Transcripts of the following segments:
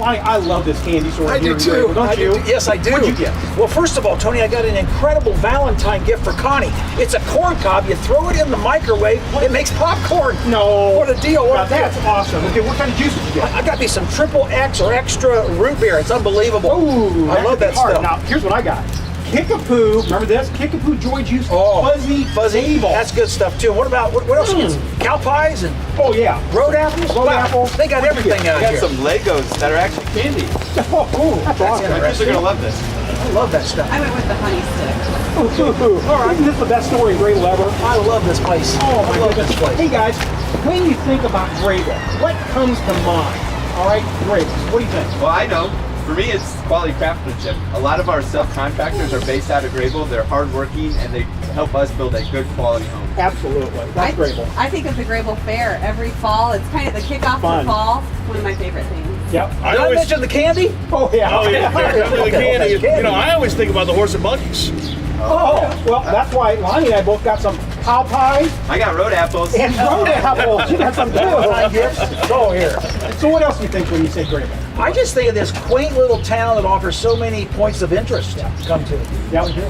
Lonnie, I love this candy store. I do too. Grable, don't you? Yes, I do. What'd you get? Well, first of all, Tony, I got an incredible Valentine gift for Connie. It's a corn cob. You throw it in the microwave. It makes popcorn. No. What a deal. Now, that's awesome. Okay, what kind of juice did you get? I got me some triple X or extra root beer. It's unbelievable. Ooh, I love that hard. stuff. Now, here's what I got. Kickapoo, remember this? Kickapoo Joy Juice, fuzzy table. That's good stuff too. What about what else? Cow pies and oh yeah, road apples. Road apples. They got everything out I here. got some Legos that are actually candy. Oh, cool. That's awesome. Our kids are gonna love this. I love that stuff. I went with the honey stick. All right, this is the best store in Grabill ever. I love this place. Oh my I love goodness. this place. Hey guys, when you think about Grabill, what comes to mind? All right, Grabill. What do you think? Well, I know. For me, it's quality craftsmanship. A lot of our subcontractors are based out of Grabill. They're hardworking and they help us build a good quality home. Absolutely. That's Grabill. I think of the Grabill Fair every fall. It's kind of the kickoff Fun. to fall. One of my favorite things. Yep. Did I mention the candy? Oh yeah. Oh yeah, definitely the candy. Okay. You know, I always think about the horse and buggies. Oh, well, that's why Lonnie and I both got some cow pies I got road apples. and road apples. You got some Valentine gifts. Go here. So what else do you think when you say Grabill? I just think of this quaint little town that offers so many points of interest to come to. Yeah, we do.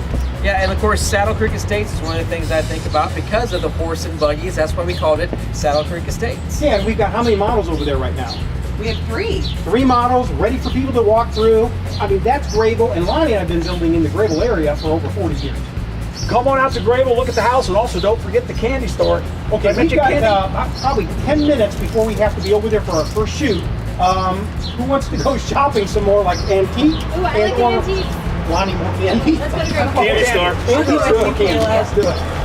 Yeah, and of course, Saddle Creek Estates is one of the things I think about because of the horse and buggies. That's why we called it Saddle Creek Estates. Yeah, and we've got how many models over there right now? We have 3. 3 models ready for people to walk through. I mean, that's Grabill, and Lonnie and I have been building in the Grabill area for over 40 years. Come on out to Grabill, look at the house, and also don't forget the candy store. Okay, I we've mentioned got candy. probably 10 minutes before we have to be over there for our first shoot. Who wants to go shopping some more like antique? Ooh, I like or antiques. Lonnie wants the antique. Let's go to Grabill. Candy store. Antique store and candy. Let's do it.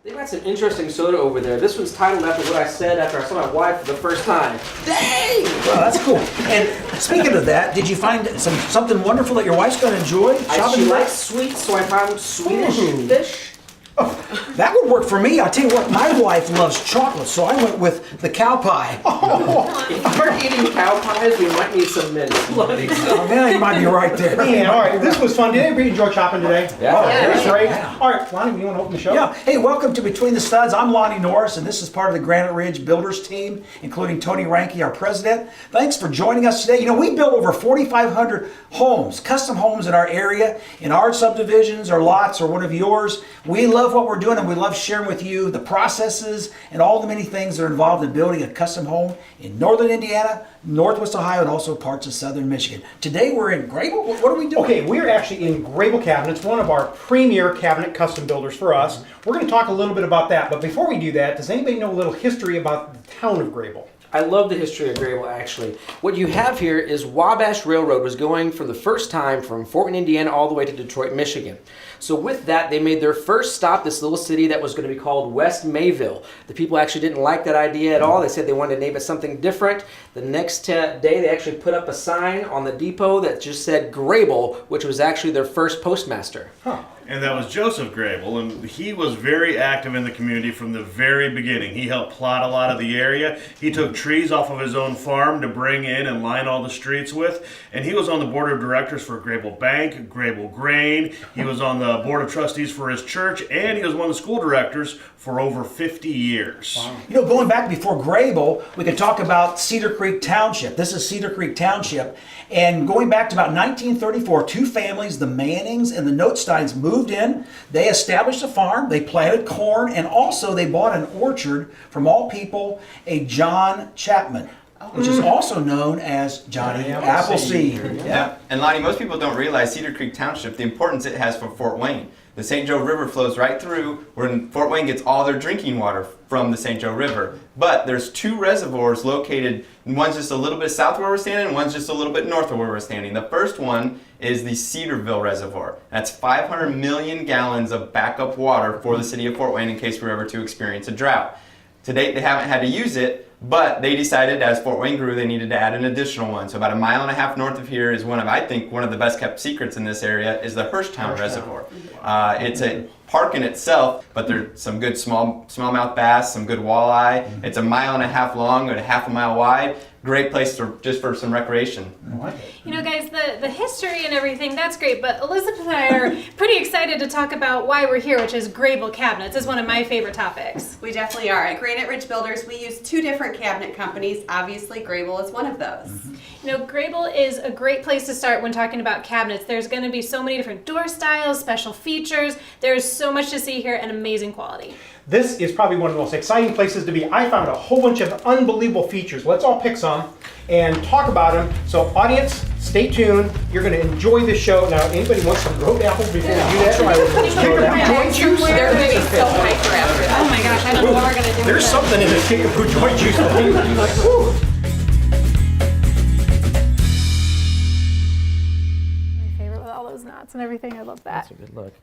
They've got some interesting soda over there. This one's titled after what I said after I saw my wife for the first time. Dang! Well, that's cool. And speaking of that, did you find something wonderful that your wife's going to enjoy? She Shopping likes sweets, so I found Swedish Ooh. fish. That would work for me. I'll tell you what, my wife loves chocolate, so I went with the cow pie. If you're eating cow pies, we might need some mints. Oh, man, you might be right there. Man, all right, this was fun. Did everybody enjoy shopping today? Yeah. Oh, Yeah. it was great. Yeah. All right, Lonnie, you want to open the show? Yeah. Hey, welcome to Between the Studs. I'm Lonnie Norris, and this is part of the Granite Ridge Builders team, including Tony Ranke, our president. Thanks for joining us today. You know, we built over 4,500 homes, custom homes in our area, in our subdivisions or lots or one of yours. We love what we're doing, and we love sharing with you the processes and all the many things that are involved in building a custom home in northern Indiana, northwest Ohio, and also parts of southern Michigan. Today we're in Grabill. What are we doing? Okay, we're actually in Grabill Cabinets, one of our premier cabinet custom builders for us. We're going to talk a little bit about that, but before we do that, does anybody know a little history about the town of Grabill? I love the history of Grabill, actually. What you have here is Wabash Railroad was going for the first time from Fort Wayne, Indiana, all the way to Detroit, Michigan. So with that, they made their first stop, this little city that was going to be called West Mayville. The people actually didn't like that idea at all. They said they wanted to name it something different. The next day, they actually put up a sign on the depot that just said Grabill, which was actually their first postmaster. And that was Joseph Grabill, and he was very active in the community from the very beginning. He helped plot a lot of the area. He took trees off of his own farm to bring in and line all the streets with. And he was on the board of directors for Grabill Bank, Grabill Grain. He was on the board of trustees for his church, and he was one of the school directors for over 50 years. Wow. You know, going back before Grabill, we could talk about Cedar Creek Township. This is Cedar Creek Township. And going back to about 1934, 2 families, the Mannings and the Notesteins, moved in. They established a farm, they planted corn, and also they bought an orchard from all people, a John Chapman, which is also known as Johnny Appleseed. Yeah. And Lonnie, most people don't realize Cedar Creek Township, the importance it has for Fort Wayne. The St. Joe River flows right through where Fort Wayne gets all their drinking water from the St. Joe River. But there's 2 reservoirs located, one's just a little bit south of where we're standing, and one's just a little bit north of where we're standing. The first one is the Cedarville Reservoir. That's 500 million gallons of backup water for the city of Fort Wayne in case we're ever to experience a drought. To date, they haven't had to use it, But they decided as Fort Wayne grew, they needed to add an additional one. So about a mile and a half north of here is I think one of the best kept secrets in this area is the Hirschtown Reservoir. It's a park in itself, but there's some good smallmouth bass, some good walleye. It's a mile and a half long and a half a mile wide. Great place just for some recreation. You know, guys, the history and everything, that's great, but Elizabeth and I are pretty excited to talk about why we're here, which is Grabill Cabinets. It's one of my favorite topics. We definitely are. At Granite Ridge Builders, we use 2 different cabinet companies. Obviously, Grabill is one of those. You know, Grabill is a great place to start when talking about cabinets. There's going to be so many different door styles, special features. There's so much to see here and amazing quality. This is probably one of the most exciting places to be. I found a whole bunch of unbelievable features. Let's all pick some and talk about them. So audience, stay tuned. You're going to enjoy this show. Now, anybody wants some road apples before we do that? Joint juice? They're going to be so hyper after that. Oh my gosh, I don't know what we're going to do. There's something in this kickapoo joint juice. My favorite with all those knots and everything. I love that. That's a good look.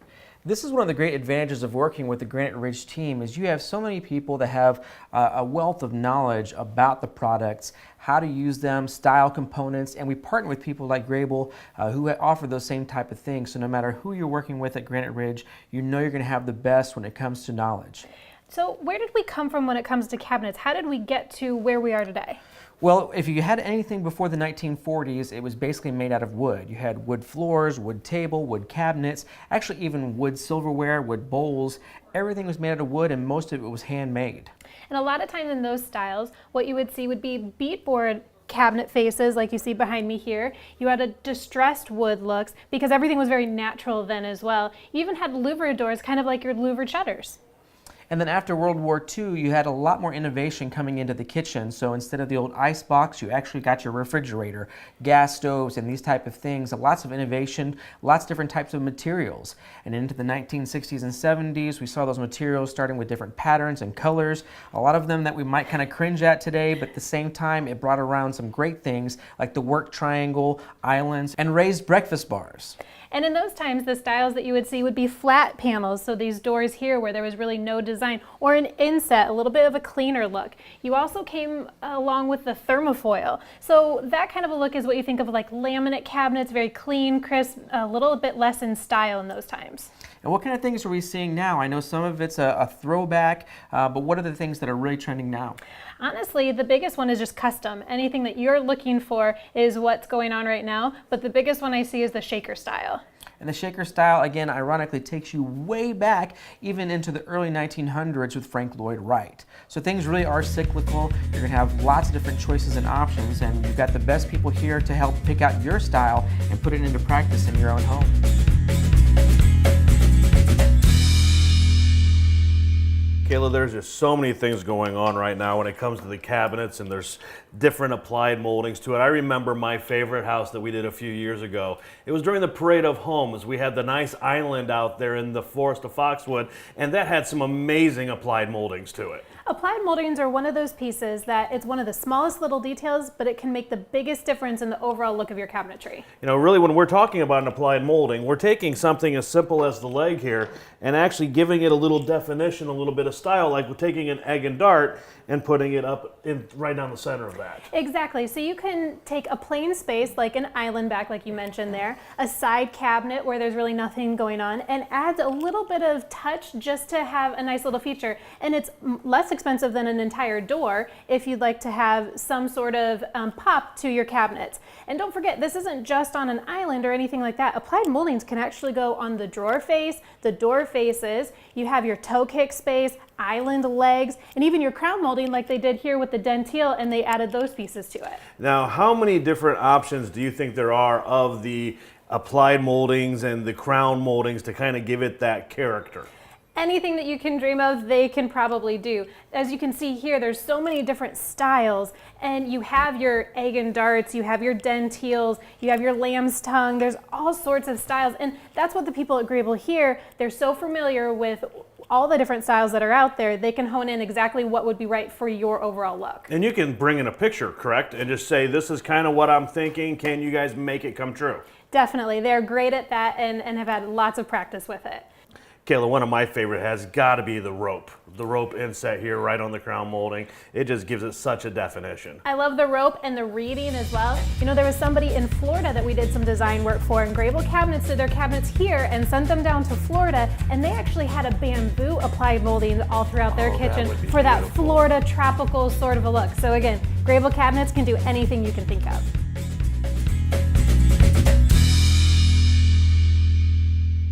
This is one of the great advantages of working with the Granite Ridge team is you have so many people that have a wealth of knowledge about the products, how to use them, style components, and we partner with people like Grabill who offer those same type of things. So no matter who you're working with at Granite Ridge, you know you're going to have the best when it comes to knowledge. So where did we come from when it comes to cabinets? How did we get to where we are today? Well, if you had anything before the 1940s, it was basically made out of wood. You had wood floors, wood table, wood cabinets, actually even wood silverware, wood bowls. Everything was made out of wood and most of it was handmade. And a lot of times in those styles, what you would see would be beadboard cabinet faces like you see behind me here. You had a distressed wood looks because everything was very natural then as well. You even had louver doors, kind of like your louver shutters. And then after World War II, you had a lot more innovation coming into the kitchen. So instead of the old ice box, you actually got your refrigerator, gas stoves, and these type of things. Lots of innovation, lots of different types of materials. And into the 1960s and 70s, we saw those materials starting with different patterns and colors. A lot of them that we might kind of cringe at today, but at the same time, it brought around some great things like the work triangle, islands, and raised breakfast bars. And in those times, the styles that you would see would be flat panels, so these doors here where there was really no design, or an inset, a little bit of a cleaner look. You also came along with the thermofoil. So that kind of a look is what you think of like laminate cabinets, very clean, crisp, a little bit less in style in those times. And what kind of things are we seeing now? I know some of it's a throwback, but what are the things that are really trending now? Honestly, the biggest one is just custom. Anything that you're looking for is what's going on right now, but the biggest one I see is the shaker style. And the shaker style, again, ironically takes you way back even into the early 1900s with Frank Lloyd Wright. So things really are cyclical. You're gonna have lots of different choices and options, and you've got the best people here to help pick out your style and put it into practice in your own home. Kayla, there's just so many things going on right now when it comes to the cabinets, and there's different applied moldings to it. I remember my favorite house that we did a few years ago. It was during the Parade of Homes. We had the nice island out there in the forest of Foxwood, and that had some amazing applied moldings to it. Applied moldings are one of those pieces that it's one of the smallest little details, but it can make the biggest difference in the overall look of your cabinetry. You know, really when we're talking about an applied molding, we're taking something as simple as the leg here and actually giving it a little definition, a little bit of style, like we're taking an egg and dart and putting it up in, right down the center of that. Exactly. So you can take a plain space like an island back, like you mentioned there, a side cabinet where there's really nothing going on, and add a little bit of touch just to have a nice little feature. And it's less expensive than an entire door if you'd like to have some sort of pop to your cabinets. And don't forget, this isn't just on an island or anything like that. Applied moldings can actually go on the drawer face, the door faces. You have your toe kick space, island legs, and even your crown molding like they did here with the dentile, and they added those pieces to it. Now, how many different options do you think there are of the applied moldings and the crown moldings to kind of give it that character? Anything that you can dream of, they can probably do. As you can see here, there's so many different styles, and you have your egg and darts, you have your dentiles, you have your lamb's tongue, there's all sorts of styles, and that's what the people at Grabill here, they're so familiar with all the different styles that are out there, they can hone in exactly what would be right for your overall look. And you can bring in a picture, correct? And just say, this is kind of what I'm thinking, can you guys make it come true? Definitely, they're great at that and have had lots of practice with it. Kayla, one of my favorite has got to be the rope. The rope inset here right on the crown molding. It just gives it such a definition. I love the rope and the reeding as well. You know, there was somebody in Florida that we did some design work for, and Grabill Cabinets did their cabinets here and sent them down to Florida, and they actually had a bamboo applied molding all throughout their kitchen for that Florida tropical sort of a look. So again, Grabill Cabinets can do anything you can think of.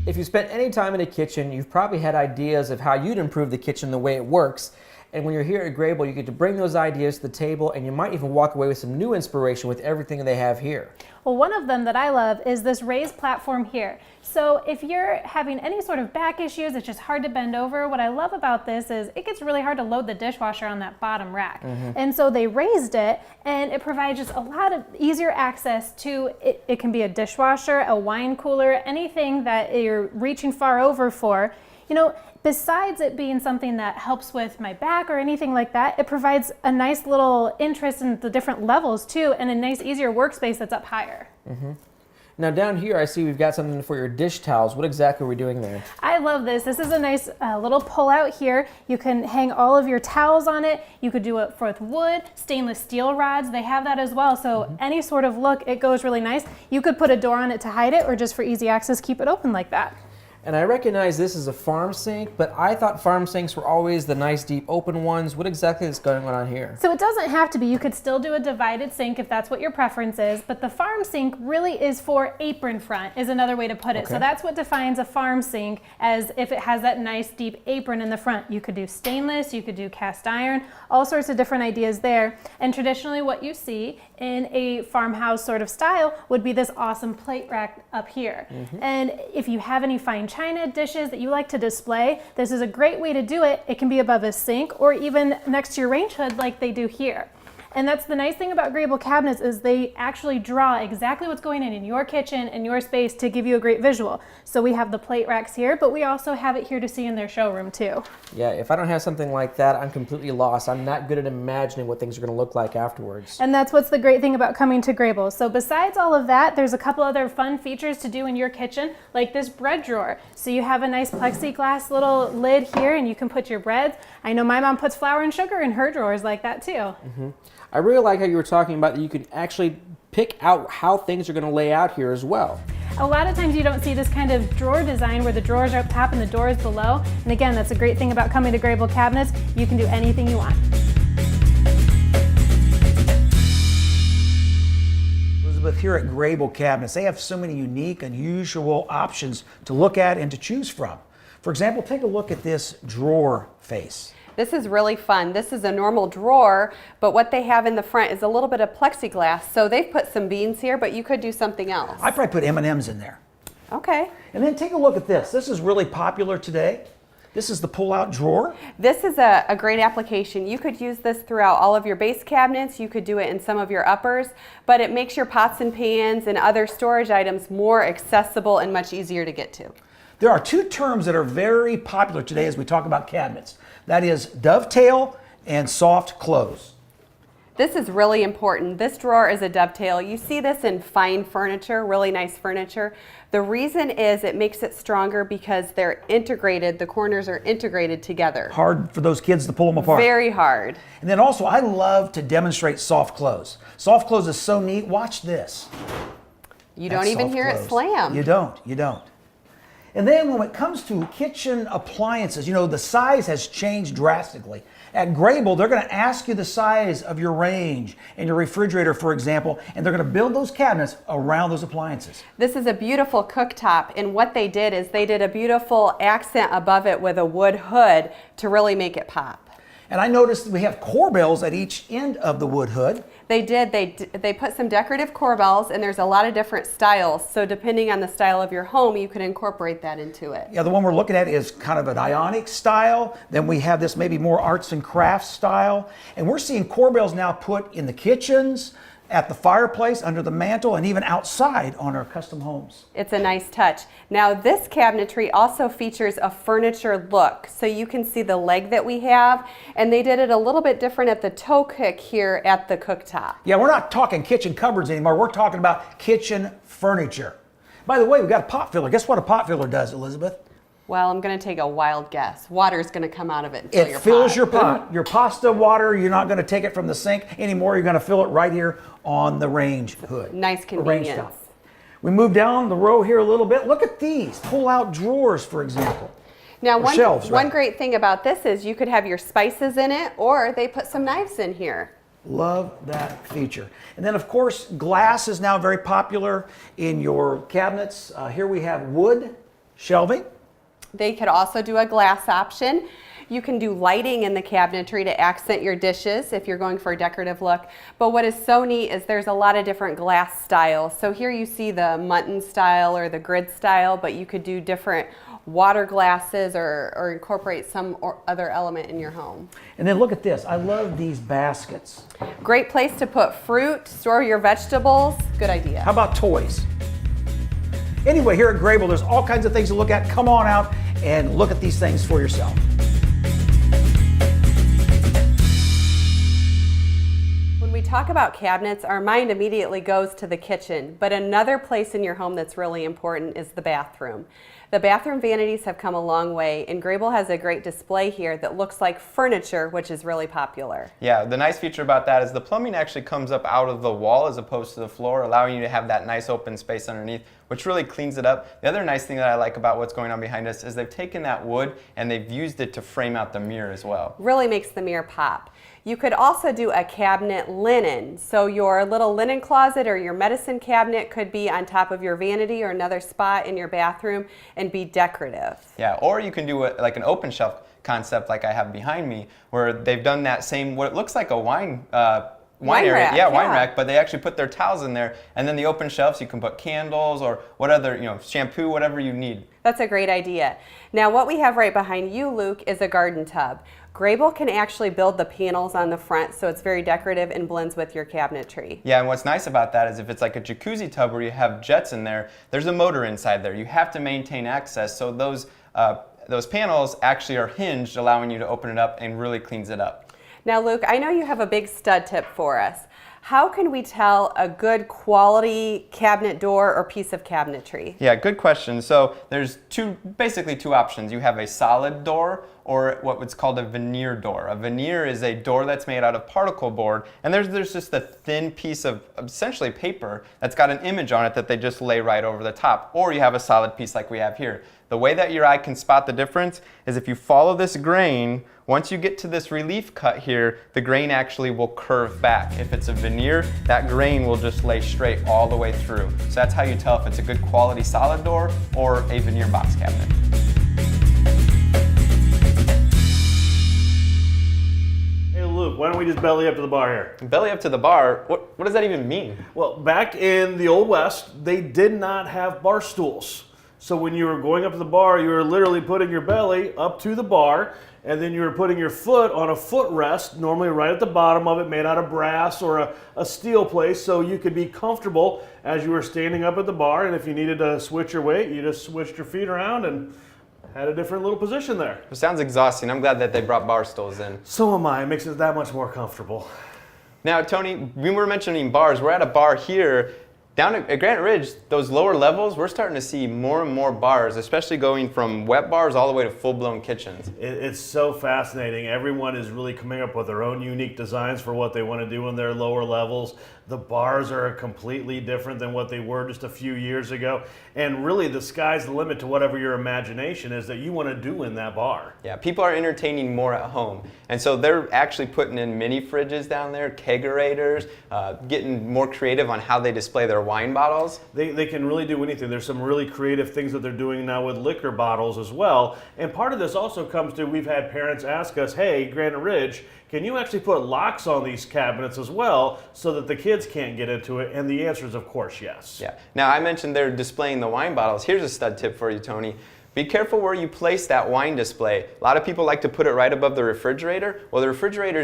If you spent any time in a kitchen, you've probably had ideas of how you'd improve the kitchen the way it works. And when you're here at Grabill, you get to bring those ideas to the table, and you might even walk away with some new inspiration with everything they have here. Well, one of them that I love is this raised platform here. So if you're having any sort of back issues, it's just hard to bend over, what I love about this is it gets really hard to load the dishwasher on that bottom rack. And so they raised it, and it provides just a lot of easier access to it. It can be a dishwasher, a wine cooler, anything that you're reaching far over for. You know, besides it being something that helps with my back or anything like that, it provides a nice little interest in the different levels too, and a nice easier workspace that's up higher. Now down here I see we've got something for your dish towels. What exactly are we doing there? I love this. This is a nice little pull out here. You can hang all of your towels on it. You could do it with wood, stainless steel rods. They have that as well. So any sort of look, it goes really nice. You could put a door on it to hide it, or just for easy access, keep it open like that. And I recognize this is a farm sink, but I thought farm sinks were always the nice deep open ones. What exactly is going on here? So it doesn't have to be. You could still do a divided sink if that's what your preference is, but the farm sink really is for apron front, is another way to put it. Okay. So that's what defines a farm sink, as if it has that nice deep apron in the front. You could do stainless, you could do cast iron, all sorts of different ideas there. And traditionally what you see in a farmhouse sort of style would be this awesome plate rack up here. And if you have any fine china dishes that you like to display, this is a great way to do it. It can be above a sink or even next to your range hood like they do here. And that's the nice thing about Grabill Cabinets, is they actually draw exactly what's going in your kitchen and your space to give you a great visual. So we have the plate racks here, but we also have it here to see in their showroom too. Yeah, if I don't have something like that, I'm completely lost. I'm not good at imagining what things are going to look like afterwards. And that's what's the great thing about coming to Grabill. So besides all of that, there's a couple other fun features to do in your kitchen, like this bread drawer. So you have a nice plexiglass little lid here, and you can put your breads. I know my mom puts flour and sugar in her drawers like that too. I really like how you were talking about that you can actually pick out how things are going to lay out here as well. A lot of times you don't see this kind of drawer design where the drawers are up top and the doors below. And again, that's a great thing about coming to Grabill Cabinets. You can do anything you want. Elizabeth, here at Grabill Cabinets, they have so many unique, unusual options to look at and to choose from. For example, take a look at this drawer face. This is really fun. This is a normal drawer, but what they have in the front is a little bit of plexiglass. So they've put some beans here, but you could do something else. I probably put M&Ms in there. Okay. And then take a look at this. This is really popular today. This is the pull-out drawer. This is a great application. You could use this throughout all of your base cabinets. You could do it in some of your uppers, but it makes your pots and pans and other storage items more accessible and much easier to get to. There are two terms that are very popular today as we talk about cabinets. That is dovetail and soft close. This is really important. This drawer is a dovetail. You see this in fine furniture, really nice furniture. The reason is it makes it stronger because they're integrated, the corners are integrated together. Hard for those kids to pull them apart. Very hard. And then also, I love to demonstrate soft close. Soft close is so neat. Watch this. You That's don't even soft hear close. it slam. You don't. And then when it comes to kitchen appliances, you know, the size has changed drastically. At Grabill, they're going to ask you the size of your range and your refrigerator, for example, and they're going to build those cabinets around those appliances. This is a beautiful cooktop, and what they did is they did a beautiful accent above it with a wood hood to really make it pop. And I noticed we have corbels at each end of the wood hood. They did. They put some decorative corbels, and there's a lot of different styles. So depending on the style of your home, you can incorporate that into it. Yeah, the one we're looking at is kind of an ionic style. Then we have this maybe more arts and crafts style. And we're seeing corbels now put in the kitchens, at the fireplace, under the mantle, and even outside on our custom homes. It's a nice touch. Now this cabinetry also features a furniture look, so you can see the leg that we have, and they did it a little bit different at the toe kick here at the cooktop. Yeah, we're not talking kitchen cupboards anymore. We're talking about kitchen furniture. By the way, we've got a pot filler. Guess what a pot filler does, Elizabeth? Well, I'm going to take a wild guess. Water's going to come out of it until It your fills pot. your pot. Your pasta water, you're not going to take it from the sink anymore. You're going to fill it right here on the range hood. Nice The range convenience. top. We move down the row here a little bit. Look at these pull-out drawers, for example. Now, Or shelves, one rather. great thing about this is you could have your spices in it, or they put some knives in here. Love that feature. And then, of course, glass is now very popular in your cabinets. Here we have wood shelving. They could also do a glass option. You can do lighting in the cabinetry to accent your dishes if you're going for a decorative look. But what is so neat is there's a lot of different glass styles. So here you see the mutton style or the grid style, but you could do different water glasses or incorporate some other element in your home. And then look at this. I love these baskets. Great place to put fruit, store your vegetables. Good idea. How about toys? Anyway, here at Grabill, there's all kinds of things to look at. Come on out and look at these things for yourself. When we talk about cabinets, our mind immediately goes to the kitchen, but another place in your home that's really important is the bathroom. The bathroom vanities have come a long way, and Grabill has a great display here that looks like furniture, which is really popular. Yeah, the nice feature about that is the plumbing actually comes up out of the wall as opposed to the floor, allowing you to have that nice open space underneath, which really cleans it up. The other nice thing that I like about what's going on behind us is they've taken that wood and they've used it to frame out the mirror as well. Really makes the mirror pop. You could also do a cabinet linen. So your little linen closet or your medicine cabinet could be on top of your vanity or another spot in your bathroom and be decorative. Yeah, or you can do like an open shelf concept like I have behind me, where they've done that same, what it looks like a wine area. rack, Yeah, wine yeah. rack, but they actually put their towels in there, and then the open shelves you can put candles or what other, shampoo, whatever you need. That's a great idea. Now what we have right behind you, Luke, is a garden tub. Grabill can actually build the panels on the front so it's very decorative and blends with your cabinetry. Yeah, and what's nice about that is if it's like a jacuzzi tub where you have jets in there, there's a motor inside there. You have to maintain access, so those panels actually are hinged, allowing you to open it up and really cleans it up. Now Luke, I know you have a big stud tip for us. How can we tell a good quality cabinet door or piece of cabinetry? Yeah, good question. So there's basically two options. You have a solid door or what's called a veneer door. A veneer is a door that's made out of particle board, and there's just a thin piece of essentially paper that's got an image on it that they just lay right over the top. Or you have a solid piece like we have here. The way that your eye can spot the difference is if you follow this grain, once you get to this relief cut here, the grain actually will curve back. If it's a veneer, that grain will just lay straight all the way through. So that's how you tell if it's a good quality solid door or a veneer box cabinet. Hey Luke, why don't we just belly up to the bar here? Belly up to the bar, what does that even mean? Well, back in the Old West, they did not have bar stools. So when you were going up to the bar, you were literally putting your belly up to the bar, and then you were putting your foot on a footrest, normally right at the bottom of it, made out of brass or a steel place, so you could be comfortable as you were standing up at the bar, and if you needed to switch your weight, you just switched your feet around and had a different little position there. It sounds exhausting. I'm glad that they brought bar stools in. So am I. It makes it that much more comfortable. Now, Tony, we were mentioning bars. We're at a bar here. Down at Granite Ridge, those lower levels, we're starting to see more and more bars, especially going from wet bars all the way to full-blown kitchens. It's so fascinating. Everyone is really coming up with their own unique designs for what they want to do in their lower levels. The bars are completely different than what they were just a few years ago. And really, the sky's the limit to whatever your imagination is that you want to do in that bar. Yeah, people are entertaining more at home. And so they're actually putting in mini fridges down there, kegerators, getting more creative on how they display their wine bottles. They can really do anything. There's some really creative things that they're doing now with liquor bottles as well. And part of this also comes to, we've had parents ask us, hey, Granite Ridge, can you actually put locks on these cabinets as well so that the kids can't get into it? And the answer is, of course, yes. Yeah. Now, I mentioned they're displaying the wine bottles. Here's a stud tip for you, Tony. Be careful where you place that wine display. A lot of people like to put it right above the refrigerator. Well, the refrigerator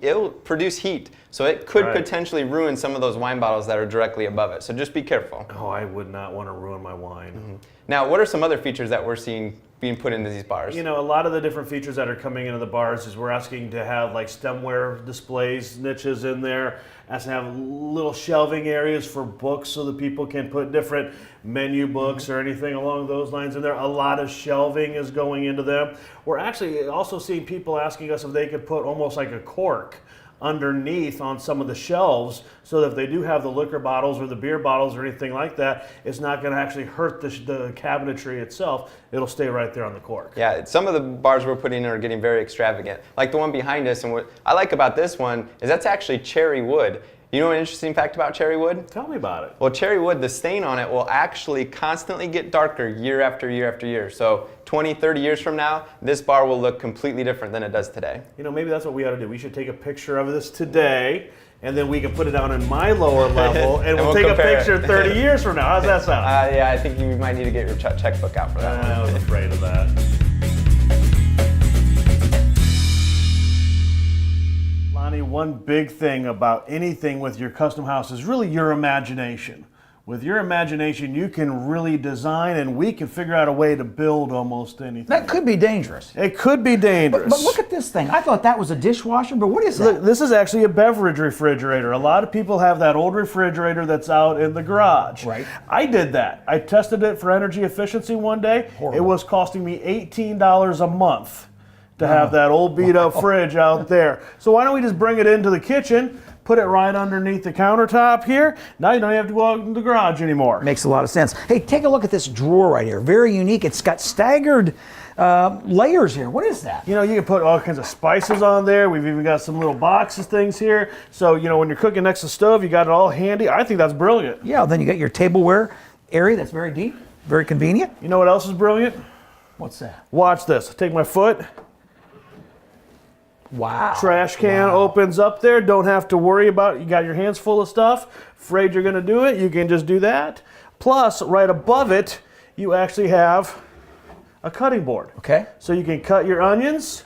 it'll produce heat, so it could potentially ruin some of those wine bottles that are directly above it. So just be careful. Oh, I would not want to ruin my wine. Mm-hmm. Now, what are some other features that we're seeing being put into these bars. You know, a lot of the different features that are coming into the bars is we're asking to have like stemware displays, niches in there, asking to have little shelving areas for books so that people can put different menu books or anything along those lines in there. A lot of shelving is going into them. We're actually also seeing people asking us if they could put almost like a cork underneath on some of the shelves so that if they do have the liquor bottles or the beer bottles or anything like that, it's not going to actually hurt the cabinetry itself. It'll stay right there on the cork. Yeah, some of the bars we're putting in are getting very extravagant. Like the one behind us, and what I like about this one is that's actually cherry wood. You know an interesting fact about cherry wood? Tell me about it. Well, cherry wood, the stain on it will actually constantly get darker year after year after year. So 20, 30 years from now, this bar will look completely different than it does today. You know, maybe that's what we ought to do. We should take a picture of this today, and then we can put it down in my lower level, and we'll take a picture 30 years from now. How's that sound? Yeah, I think you might need to get your checkbook out for that one. I was afraid of that. Lonnie, one big thing about anything with your custom house is really your imagination. With your imagination, you can really design, and we can figure out a way to build almost anything. That could be dangerous. It could be dangerous. But look at this thing. I thought that was a dishwasher, but what is that? Look, this is actually a beverage refrigerator. A lot of people have that old refrigerator that's out in the garage. Right. I did that. I tested it for energy efficiency one day. Horrible. It was costing me $18 a month to have that old beat up fridge out there. So why don't we just bring it into the kitchen, put it right underneath the countertop here. Now you don't have to go out in the garage anymore. Makes a lot of sense. Hey, take a look at this drawer right here. Very unique. It's got staggered layers here. What is that? You know, you can put all kinds of spices on there. We've even got some little boxes things here. So, you know, when you're cooking next to the stove, you got it all handy. I think that's brilliant. Yeah, then you got your tableware area that's very deep, very convenient. You know what else is brilliant? What's that? Watch this. Take my foot. Wow. Trash can opens up there. Don't have to worry about it. You got your hands full of stuff. Afraid you're going to do it. You can just do that. Plus, right above it, you actually have a cutting board. Okay. So you can cut your onions,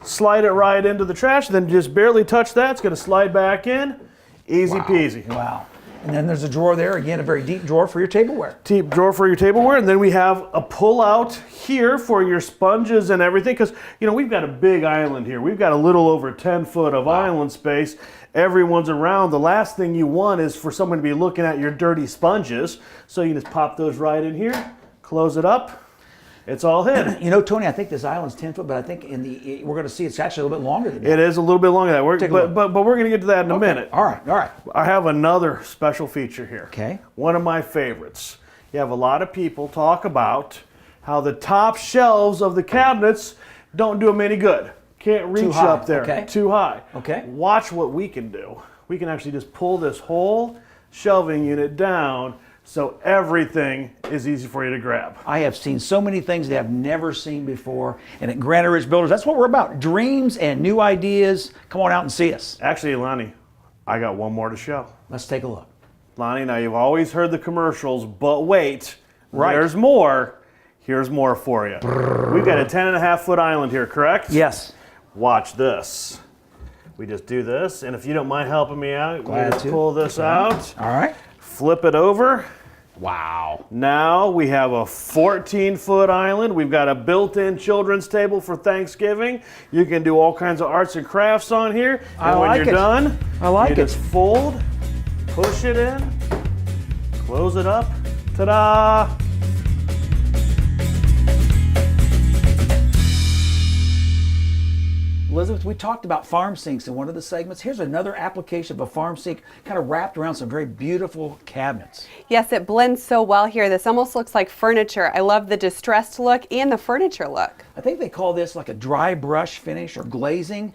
slide it right into the trash, then just barely touch that. It's going to slide back in. Easy peasy. Wow. And then there's a drawer there, again, a very deep drawer for your tableware. Deep drawer for your tableware, and then we have a pull-out here for your sponges and everything, because, you know, we've got a big island here. We've got a little over 10 foot of island space. Everyone's around. The last thing you want is for someone to be looking at your dirty sponges, so you just pop those right in here, close it up. It's all hid. You know, Tony, I think this island's 10 foot, but I think we're going to see it's actually a little bit longer than that. It is a little bit longer than that. Take a look. But we're going to get to that in a minute. All right, all right. I have another special feature here. Okay. One of my favorites. You have a lot of people talk about how the top shelves of the cabinets don't do them any good. Can't reach high, up there. okay. Too high. Okay. Watch what we can do. We can actually just pull this whole shelving unit down so everything is easy for you to grab. I have seen so many things that I've never seen before. And at Granite Ridge Builders, that's what we're about. Dreams and new ideas. Come on out and see us. Actually, Lonnie, I got one more to show. Let's take a look. Lonnie, now you've always heard the commercials, but wait, Right. there's more. Here's more for you. We've got a 10.5 foot island here, correct? Yes. Watch this. We just do this, and if you don't mind helping me out, we Glad just to. pull this out, All right. flip it over. Wow. Now we have a 14-foot island. We've got a built-in children's table for Thanksgiving. You can do all kinds of arts and crafts on here. And I when like you're it. done, I like you it. just fold, push it in, close it up. Ta-da! Elizabeth, we talked about farm sinks in one of the segments. Here's another application of a farm sink kind of wrapped around some very beautiful cabinets. Yes, it blends so well here. This almost looks like furniture. I love the distressed look and the furniture look. I think they call this like a dry brush finish or glazing.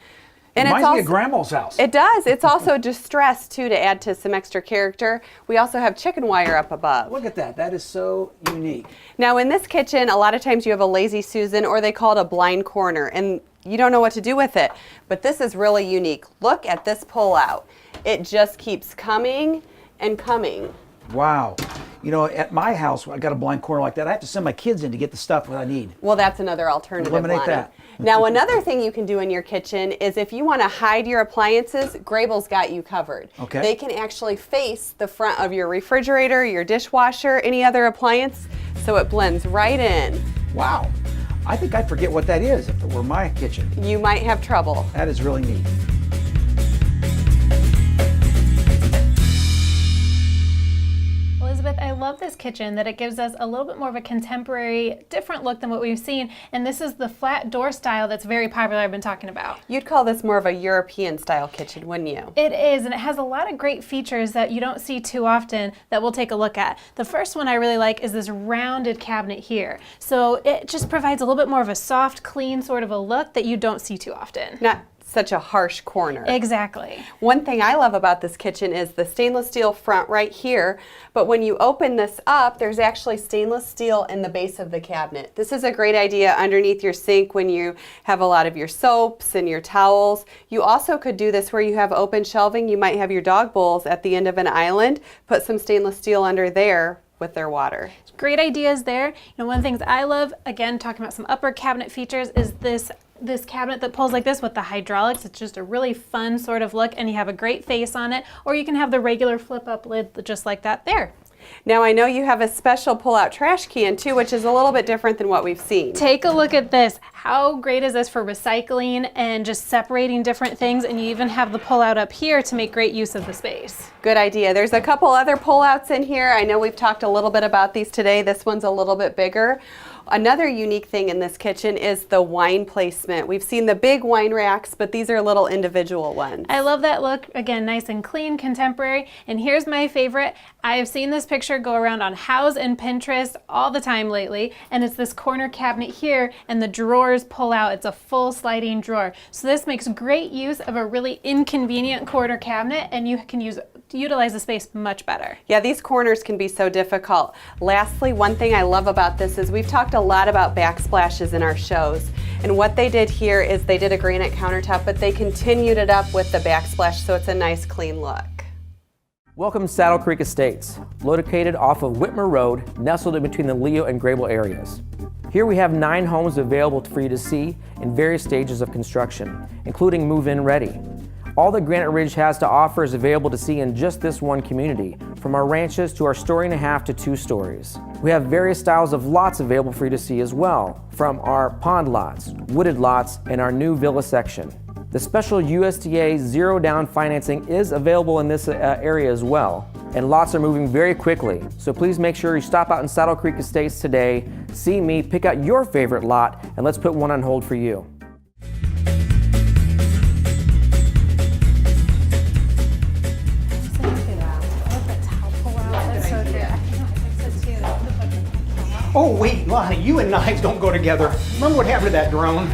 And It it's reminds me of also- Grandma's house. It does. It's also distressed too to add to some extra character. We also have chicken wire up above. Look at that. That is so unique. Now in this kitchen, a lot of times you have a lazy Susan or they call it a blind corner and you don't know what to do with it. But this is really unique. Look at this pull out. It just keeps coming and coming. Wow. You know, at my house, I got a blind corner like that. I have to send my kids in to get the stuff that I need. Well, that's another alternative. Eliminate Lonnie. that. Now, another thing you can do in your kitchen is if you want to hide your appliances, Grabill's got you covered. Okay. They can actually face the front of your refrigerator, your dishwasher, any other appliance, so it blends right in. Wow. I think I'd forget what that is if it were my kitchen. You might have trouble. That is really neat. Elizabeth, I love this kitchen that it gives us a little bit more of a contemporary, different look than what we've seen. And this is the flat door style that's very popular I've been talking about. You'd call this more of a European style kitchen, wouldn't you? It is, and it has a lot of great features that you don't see too often that we'll take a look at. The first one I really like is this rounded cabinet here. So it just provides a little bit more of a soft, clean sort of a look that you don't see too often. Not such a harsh corner. Exactly. One thing I love about this kitchen is the stainless steel front right here, but when you open this up, there's actually stainless steel in the base of the cabinet. This is a great idea underneath your sink when you have a lot of your soaps and your towels. You also could do this where you have open shelving. You might have your dog bowls at the end of an island, put some stainless steel under there with their water. Great ideas there. You know, one of the things I love, again, talking about some upper cabinet features, is this cabinet that pulls like this with the hydraulics. It's just a really fun sort of look, and you have a great face on it, or you can have the regular flip up lid just like that there. Now I know you have a special pull-out trash can too, which is a little bit different than what we've seen. Take a look at this. How great is this for recycling and just separating different things, and you even have the pull-out up here to make great use of the space. Good idea. There's a couple other pull-outs in here. I know we've talked a little bit about these today. This one's a little bit bigger. Another unique thing in this kitchen is the wine placement. We've seen the big wine racks, but these are little individual ones. I love that look. Again, nice and clean, contemporary. And here's my favorite. I have seen this picture go around on Houzz and Pinterest all the time lately, and it's this corner cabinet here, and the drawers pull out. It's a full sliding drawer. So this makes great use of a really inconvenient corner cabinet, and you can utilize the space much better. Yeah, these corners can be so difficult. Lastly, one thing I love about this is we've talked a lot about backsplashes in our shows, and what they did here is they did a granite countertop, but they continued it up with the backsplash, so it's a nice clean look. Welcome to Saddle Creek Estates, located off of Whitmer Road, nestled in between the Leo and Grabill areas. Here we have 9 homes available for you to see in various stages of construction, including move-in ready. All that Granite Ridge has to offer is available to see in just this one community, from our ranches to our 1.5 to 2 stories. We have various styles of lots available for you to see as well, from our pond lots, wooded lots, and our new villa section. The special USDA zero down financing is available in this area as well, and lots are moving very quickly. So please make sure you stop out in Saddle Creek Estates today, see me, pick out your favorite lot, and let's put one on hold for you. Oh wait, Lonnie, you and knives don't go together. Remember what happened to that drone?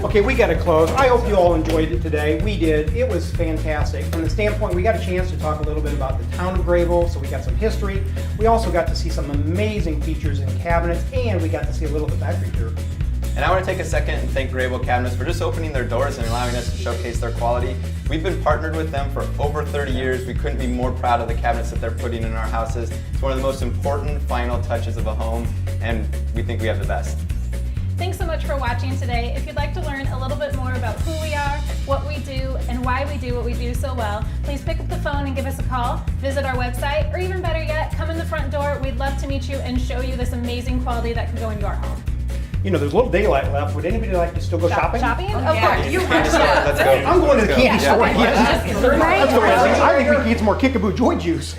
Okay, we gotta close. I hope you all enjoyed it today. We did. It was fantastic. From the standpoint, we got a chance to talk a little bit about the town of Grabill, so we got some history. We also got to see some amazing features in cabinets, and we got to see a little bit back here. And I want to take a second and thank Grabill Cabinets for just opening their doors and allowing us to showcase their quality. We've been partnered with them for over 30 years. We couldn't be more proud of the cabinets that they're putting in our houses. It's one of the most important final touches of a home, and we think we have the best. Thanks so much for watching today. If you'd like to learn a little bit more about who we are, what we do, and why we do what we do so well, please pick up the phone and give us a call, visit our website, or even better yet, come in the front door. We'd love to meet you and show you this amazing quality that can go in your home. You know, there's a little daylight left. Would anybody like to still go shopping? Shopping? Of course. You Let's go. I'm going to the candy store. Yeah. Let's go. I think we can get some more Kickaboo Joy Juice.